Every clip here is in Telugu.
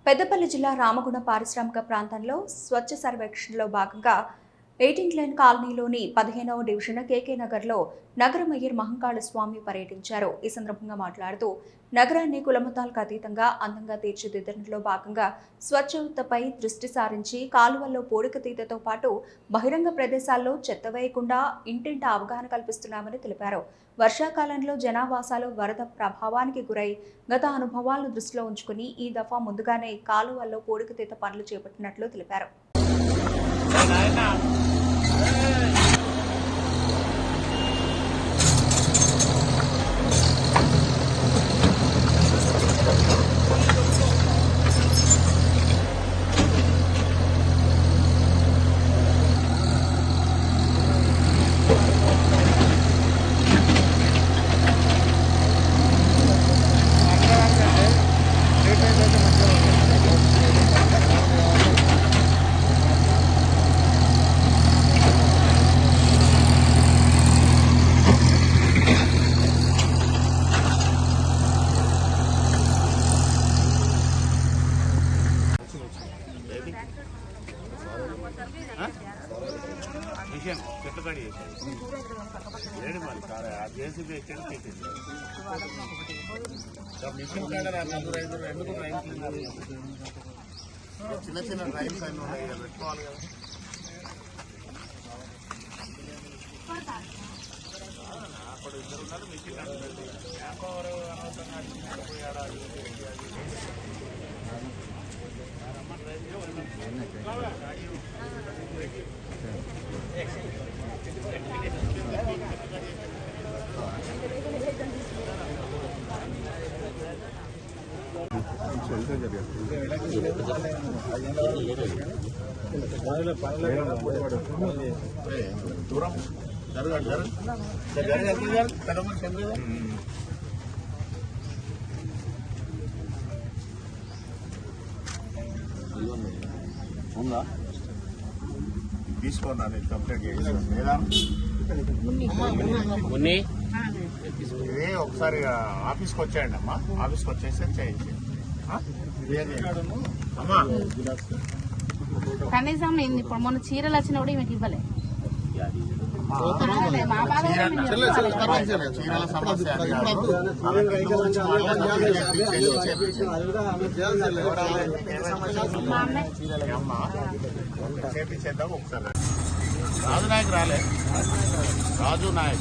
పెద్దపల్లి జిల్లా రామగుణ పారిశ్రామిక ప్రాంతంలో స్వచ్ఛ సర్వేక్షణలో భాగంగా 18 లైన్ కాలనీలోని 15వ డివిజన్ కేకే నగర్లో నగర మేయర్ మహంకాళ స్వామి పర్యటించారు. ఈ సందర్భంగా మాట్లాడుతూ నగరాన్ని కులమతాలకు అతీతంగా అందంగా తీర్చిదిద్దడంలో భాగంగా స్వచ్ఛతపై దృష్టి సారించి కాలువల్లో పూడికతీతతో పాటు బహిరంగ ప్రదేశాల్లో చెత్త వేయకుండా ఇంటింటా అవగాహన కల్పిస్తున్నామని తెలిపారు. వర్షాకాలంలో జనావాసాలు వరద ప్రభావానికి గురై గత అనుభవాలను దృష్టిలో ఉంచుకుని ఈ దఫా ముందుగానే కాలువల్లో పూడికతీత పనులు చేపట్టినట్లు తెలిపారు. చిన్న చిన్న డ్రైన్స్ అన్నీ ఉన్నాయి కదా, పెట్టుకోవాలి కదా. అప్పుడు ఇద్దరు ఉన్నారు, మిషన్ అంటుంది మ్యాన్ పవర్ అనవసరంగా పోయాడా. దూరం జరగదు ఉందా తీసుకోండి, నేను కంప్లైంట్ చేయాలి. ఇదే ఒకసారి ఆఫీస్కి వచ్చేయండి అమ్మా, ఆఫీస్కి వచ్చేసి చేయించి అమ్మా. కనీసం ఇప్పుడు మొన్న చీరలు వచ్చినా కూడా మీకు ఇవ్వలే. చీరల సమస్య అమ్మా చేపించేద్దాం ఒకసారి. రాజు నాయక్ రాలే, రాజు నాయక్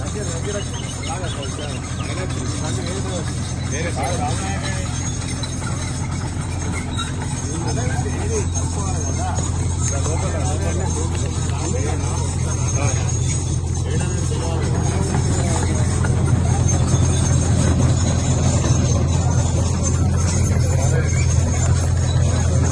లోపల